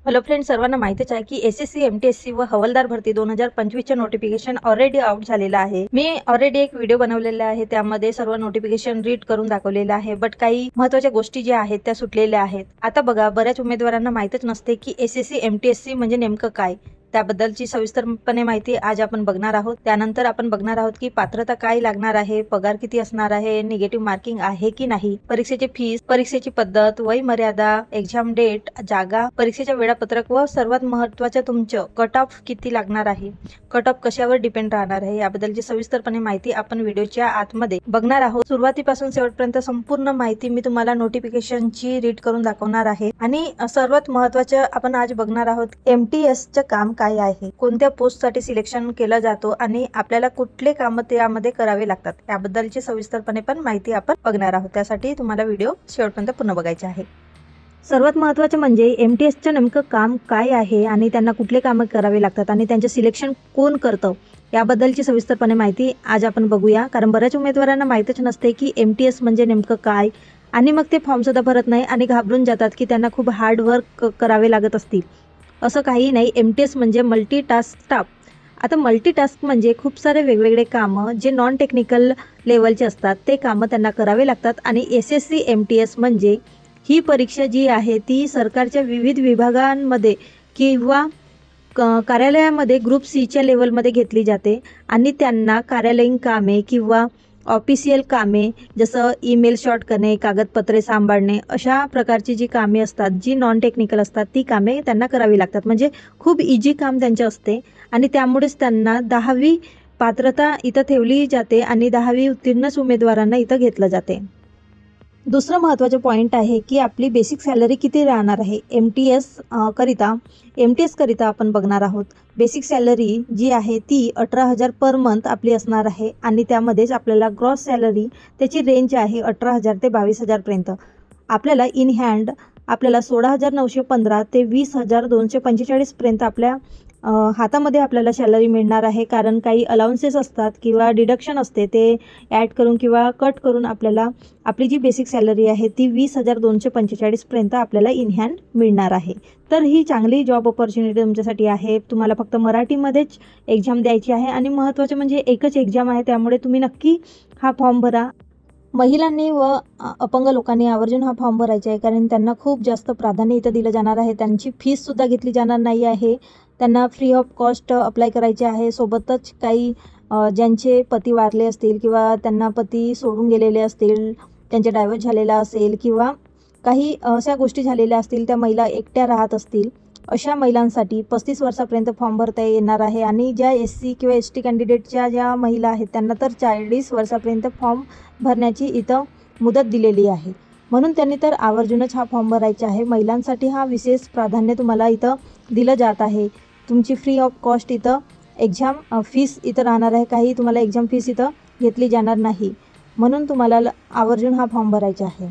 Hello friends, सर्वांना माहितीच आहे की एसएससी एमटीएससी व हवालदार भरती 2025चे नोटिफिकेशन ऑलरेडी आउट झालेलं आहे। मी ऑलरेडी एक व्हिडिओ बनवलेला आहे, त्यामध्ये सर्व नोटिफिकेशन रीड करून दाखवलेलं आहे, बट काही महत्त्वाच्या गोष्टी ज्या आहेत त्या सुटलेल्या आहेत। आता बघा, बऱ्याच उमेदवारांना माहितीच नसते की एसएससी एमटीएससी म्हणजे नेमकं काय, त्याबद्दलची सविस्तरपणे माहिती आज आपण बघणार आहोत। त्यानंतर आपण बघणार आहोत की पात्रता काय लागणार आहे, पगार किती असणार आहे, निगेटिव्ह मार्किंग आहे की नाही, परीक्षेची फीस, परीक्षेची पद्धत, वय मर्यादा, एक्झाम डेट, जागा, परीक्षेचे वेळापत्रक व सर्वात महत्त्वाचं तुमचं कट ऑफ किती लागणार आहे, कट ऑफ कशावर डिपेंड राहणार आहे, याबद्दलची सविस्तरपणे माहिती आपण व्हिडिओच्या आतमध्ये बघणार आहोत। सुरुवातीपासून शेवटपर्यंत संपूर्ण माहिती मी तुम्हाला नोटिफिकेशनची रीड करून दाखवणार आहे। आणि सर्वात महत्त्वाचं आपण आज बघणार आहोत एमटीएसचं काम काय आहे, कोणत्या पोस्टसाठी सिलेक्शन केलं जातो आणि आपल्याला कुठले काम त्यामध्ये करावे लागतात, याबद्दलची सविस्तरपणे पण माहिती आपण बघणार आहोत। त्यासाठी तुम्हाला व्हिडिओ शेवटपर्यंत पूर्ण बघायचा आहे। सर्वात महत्त्वाचं म्हणजे एमटीएसचं नेमकं काम काय आहे आणि त्यांना कुठले कामं करावे लागतात आणि त्यांचे सिलेक्शन कोण करतं, याबद्दलची सविस्तरपणे माहिती आज आपण बघूया। कारण बऱ्याच उमेदवारांना माहीतच नसते की एमटीएस म्हणजे नेमकं काय, आणि मग ते फॉर्म सुद्धा भरत नाही आणि घाबरून जातात की त्यांना खूप हार्ड वर्क करावे लागत असतील। असं काही नाही, एमटीएस म्हणजे मल्टीटास्क स्टाफ। आता मल्टीटास्क म्हणजे खूप सारे वेगवेगळे कामं जे नॉन टेक्निकल लेवलचे असतात, ते कामं त्यांना करावे लागतात। आणि एसएससी एमटीएस म्हणजे ही परीक्षा जी आहे ती सरकारच्या विविध विभागांमध्ये किंवा कार्यालयामध्ये ग्रुप सीच्या लेवलमध्ये घेतली जाते आणि त्यांना कार्यालयीन कामे किंवा ऑफिशियल कामे, जसं ईमेल शॉर्ट करणे, कागदपत्रे सांभाळणे, अशा प्रकारची जी कामे असतात, जी नॉन टेक्निकल असतात, ती कामे त्यांना करावी लागतात। म्हणजे खूप इजी काम त्यांचे असते आणि त्यामुळेच त्यांना 10वी पात्रता इथं ठेवली जाते आणि 10वी उत्तीर्णच उमेदवारांना इथं घेतलं जाते। दुसरं महत्त्वाचं पॉईंट आहे की आपली बेसिक सॅलरी किती राहणार आहे एमटीएस करिता आपण बघणार आहोत। बेसिक सॅलरी जी आहे ती 18,000 पर मंथ आपली असणार आहे आणि त्यामध्येच आपल्याला ग्रॉस सॅलरी त्याची रेंज आहे 18,000 ते 22,000 पर्यंत। आपल्याला इन हँड आपल्याला 16,915 ते 20,245 पर्यंत आपल्या हातामध्ये आपल्याला सॅलरी मिळणार आहे। कारण काही अलाउन्सेस असतात किंवा डिडक्शन असते, ते ॲड करून किंवा कट करून आपल्याला आपली जी बेसिक सॅलरी आहे ती 20,245 पर्यंत आपल्याला इन हँड मिळणार आहे। तर ही चांगली जॉब ऑपॉर्च्युनिटी तुमच्यासाठी आहे। तुम्हाला फक्त मराठीमध्येच एक्झाम द्यायची आहे आणि महत्त्वाचं म्हणजे एकच एक्झाम आहे, त्यामुळे तुम्ही नक्की हा फॉर्म भरा। महिलांनी व अपंग लोकांनी आवर्जून हा फॉर्म भरायचा आहे, कारण त्यांना खूप जास्त प्राधान्य इथं दिलं जाणार आहे। त्यांची फीससुद्धा घेतली जाणार नाही आहे, त्यांना फ्री ऑफ कॉस्ट अप्लाय करायचे आहे। सोबतच काही ज्यांचे पती वारले असतील किंवा त्यांना पती सोडून गेलेले असतील, त्यांचे डायव्हर्स झालेला असेल किंवा काही अशा गोष्टी झालेल्या असतील, त्या महिला एकट्या राहत असतील, अशा महिलांसाठी 35 वर्षापर्यंत फॉर्म भरता येणार आहे। आणि ज्या एससी किंवा एसटी कॅन्डिडेटच्या ज्या महिला आहेत त्यांना तर 40 वर्षापर्यंत फॉर्म भरण्याची इथं मुदत दिलेली आहे, म्हणून त्यांनी तर आवर्जूनच हा फॉर्म भरायचा आहे। महिलांसाठी हा विशेष प्राधान्य तुम्हाला इथं दिलं जात आहे। तुमची फ्री ऑफ कॉस्ट इथं एक्झाम फीस इथं राहणार आहे, काही तुम्हाला एक्झाम फीस इथं घेतली जाणार नाही, म्हणून तुम्हाला आवर्जून हा फॉर्म भरायचा आहे।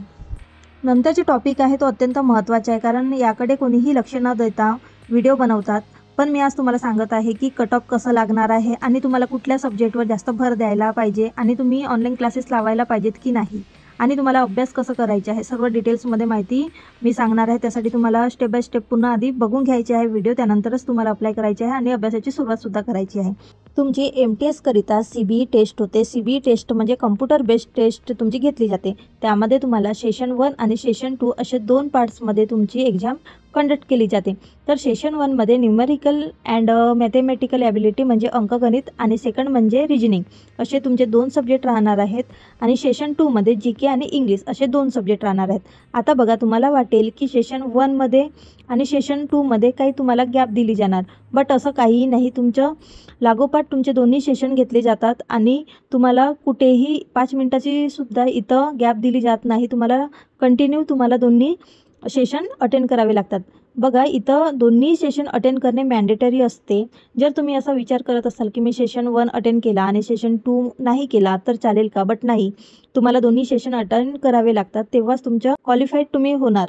नंतरचे टॉपिक आहे तो अत्यंत महत्त्वाचा आहे, कारण याकडे कोणीही लक्ष न देता व्हिडिओ बनवतात। पण मी आज तुम्हाला सांगत आहे की कट ऑफ कसं लागणार आहे आणि तुम्हाला कुठल्या सब्जेक्टवर जास्त भर द्यायला पाहिजे आणि तुम्ही ऑनलाईन क्लासेस लावायला पाहिजेत की नाही, आणि तुम्हाला अभ्यास कसं करायचा आहे, सर्व डिटेल्समध्ये माहिती मी सांगणार आहे। त्यासाठी तुम्हाला स्टेप बाय स्टेप पूर्ण आधी बघून घ्यायचे आहे व्हिडिओ, त्यानंतरच तुम्हाला अप्लाय करायचे आहे आणि अभ्यासाची सुरुवातसुद्धा करायची आहे। तुमची एमटीएस करिता सीबीई टेस्ट होते। सीबीई टेस्ट म्हणजे कम्प्युटर बेस्ड टेस्ट तुमची घेतली जाते। त्यामध्ये तुम्हाला सेशन 1 आणि सेशन 2 असे 2 पार्ट्समध्ये तुमची एक्झाम कंडक्ट केली जाते। तर सेशन 1 मध्ये न्यूमेरिकल अँड मॅथेमॅटिकल ॲबिलिटी म्हणजे अंकगणित आणि सेकंड म्हणजे रिजनिंग असे तुमचे 2 सब्जेक्ट राहणार आहेत, आणि सेशन 2 मध्ये जीके आणि इंग्लिश असे 2 सब्जेक्ट राहणार आहेत। आता बघा, तुम्हाला वाटेल की सेशन 1 मध्ये आणि सेशन 2 मध्ये काही तुम्हाला गॅप दिली जाणार, बट असं काहीही नाही। तुमचं लागोपाठ तुमचे दोन्ही सेशन घेतले जातात आणि तुम्हाला कुठेही 5 मिनिटाची सुद्धा इथं गॅप दिली जात नाही। तुम्हाला कंटिन्यू तुम्हाला दोन्ही सेशन अटेंड करावे लागतात। बघा, इथं दोन्ही सेशन अटेंड करणे मॅन्डेटरी असते। जर तुम्ही असा विचार करत असाल की मी सेशन 1 अटेंड केला आणि सेशन 2 नाही केला तर चालेल का, बट नाही, तुम्हाला दोन्ही सेशन अटेंड करावे लागतात, तेव्हाच तुमच्या क्वालिफाईड तुम्ही होणार।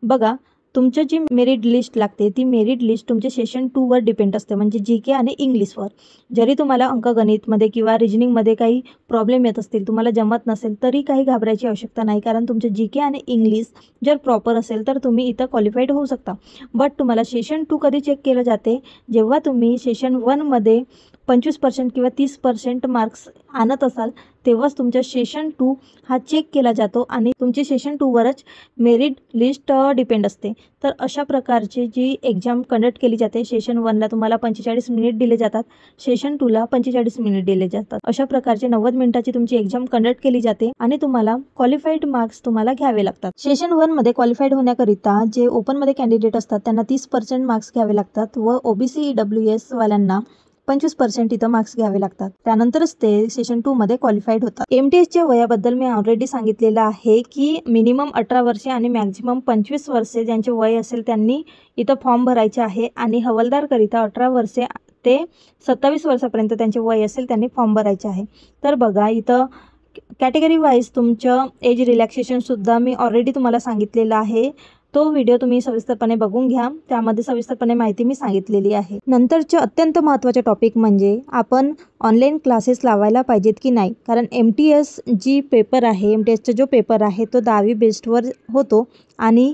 बघा, तुमचं जी मेरिट लिस्ट लागते ती मेरिट लिस्ट तुमच्या सेशन 2 वर डिपेंड असते, म्हणजे GK आणि इंग्लिशवर. जरी तुम्हाला अंकगणितमध्ये किंवा रिजनिंगमध्ये काही प्रॉब्लेम येत असतील, तुम्हाला जमत नसेल, तरी काही घाबरायची आवश्यकता नाही, कारण तुमचं GK आणि इंग्लिश जर प्रॉपर असेल तर तुम्ही इथं क्वालिफाईड होऊ शकता. बट तुम्हाला सेशन 2 कधी चेक केलं जाते, जेव्हा तुम्ही सेशन 1 मध्ये 25% किंवा 30% मार्क्स आणत असाल, तेव्हाच तुमच्या सेशन 2 हा चेक केला जातो आणि तुमची सेशन 2 वरच मेरिट लिस्ट डिपेंड असते. तर अशा प्रकारची जी एक्झाम कंडक्ट केली जाते, सेशन 1ला तुम्हाला 45 मिनिट दिले जातात, सेशन 2ला 45 मिनिट दिले जातात. अशा प्रकारचे 90 मिनिटाची तुमची एक्झाम कंडक्ट केली जाते आणि तुम्हाला क्वालिफाईड मार्क्स तुम्हाला घ्यावे लागतात. सेशन 1 मध्ये क्वालिफाईड होण्याकरिता जे ओपनमध्ये कॅन्डिडेट असतात त्यांना 30% मार्क्स घ्यावे लागतात व OBC EWS वाल्यांना 25% इथं मार्क्स घ्यावे लागतात. त्यानंतरच ते सेशन 2 मध्ये क्वालिफाईड होतात. MTSच्या वयाबद्दल मी ऑलरेडी सांगितलेलं आहे की मिनिमम 18 वर्षे आणि मॅक्झिमम 25 वर्षे ज्यांचे वय असेल त्यांनी इथं फॉर्म भरायचे आहे आणि हवालदारकरिता 18 वर्षे ते 27 वर्षापर्यंत त्यांचे वय असेल त्यांनी फॉर्म भरायचे आहे. तर बघा इथं कॅटेगरी वाईज तुमचं एज रिलॅक्सेशनसुद्धा मी ऑलरेडी तुम्हाला सांगितलेलं आहे. तो व्हिडिओ तुम्ही सविस्तरपणे बघून घ्या, त्यामध्ये सविस्तरपणे माहिती मी सांगितलेली आहे. नंतरचे अत्यंत महत्त्वाचे टॉपिक म्हणजे आपण ऑनलाईन क्लासेस लावायला पाहिजेत की नाही, कारण MTS जी पेपर आहे, MTSचा जो पेपर आहे तो 10वी बेस्डवर होतो आणि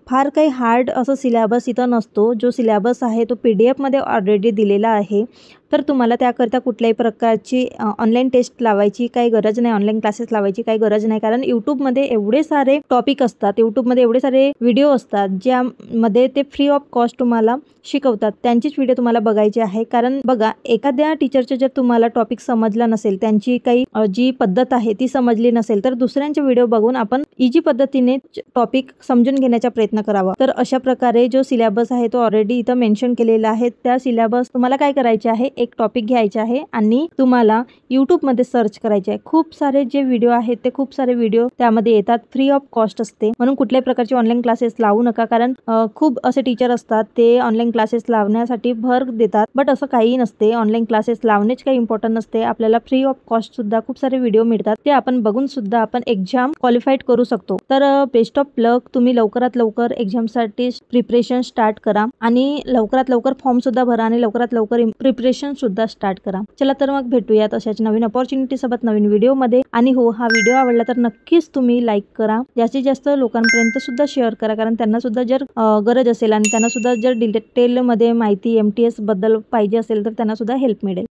फार काही हार्ड असं सिलॅबस इथं नसतो. जो सिलॅबस आहे तो PDF मध्ये ऑलरेडी दिलेला आहे. तर तुम्हाला त्याकरिता कुठल्याही प्रकारची ऑनलाईन टेस्ट लावायची काही गरज नाही, ऑनलाईन क्लासेस लावायची काही गरज नाही, कारण यूट्यूबमध्ये एवढे सारे टॉपिक असतात, यूट्यूबमध्ये एवढे सारे व्हिडिओ असतात ज्यामध्ये ते फ्री ऑफ कॉस्ट तुम्हाला शिकवतात. त्यांचीच व्हिडिओ तुम्हाला बघायची आहे. कारण बघा, एखाद्या टीचरचे जर तुम्हाला टॉपिक समजला नसेल, त्यांची काही जी पद्धत आहे ती समजली नसेल, तर दुसऱ्यांचे व्हिडिओ बघून आपण इजी पद्धतीने टॉपिक समजून घेण्याचा प्रयत्न करावा. तर अशा प्रकारे जो सिलॅबस आहे तो ऑलरेडी इथं मेन्शन केलेला आहे. त्या सिलॅबस तुम्हाला काय करायचे आहे, एक टॉपिक घ्यायचे आहे आणि तुम्हाला यूट्यूबमध्ये सर्च करायचे आहे. खूप सारे जे व्हिडिओ आहेत ते खूप सारे व्हिडिओ त्यामध्ये येतात, फ्री ऑफ कॉस्ट असते. म्हणून कुठल्याही प्रकारचे ऑनलाईन क्लासेस लावू नका, कारण खूप असे टीचर असतात ते ऑनलाईन क्लासेस लावण्यासाठी भर देतात, बट असं काही नसते. ऑनलाईन क्लासेस लावणेच काही इम्पॉर्टंट नसते. आपल्याला फ्री ऑफ कॉस्ट सुद्धा खूप सारे व्हिडिओ मिळतात, ते आपण बघून सुद्धा आपण एक्झाम क्वालिफाईड करू शकतो. तर बेस्ट ऑफ लक. तुम्ही लवकरात लवकर एक्झामसाठी प्रिपरेशन स्टार्ट करा आणि लवकरात लवकर फॉर्म सुद्धा भरा आणि लवकरात लवकर प्रिपरेशन सुद्धा स्टार्ट करा. चला तर मग भेटूयात अशाच नवीन अपॉर्च्युनिटी सोबत नवीन व्हिडिओमध्ये. आणि हो, हा व्हिडिओ आवडला तर नक्कीच तुम्ही लाईक करा, जास्तीत जास्त लोकांपर्यंत सुद्धा शेअर करा, कारण त्यांना सुद्धा जर गरज असेल आणि त्यांना सुद्धा जर डिटेलमध्ये माहिती MTS बद्दल पाहिजे असेल तर त्यांना सुद्धा हेल्प मिळेल.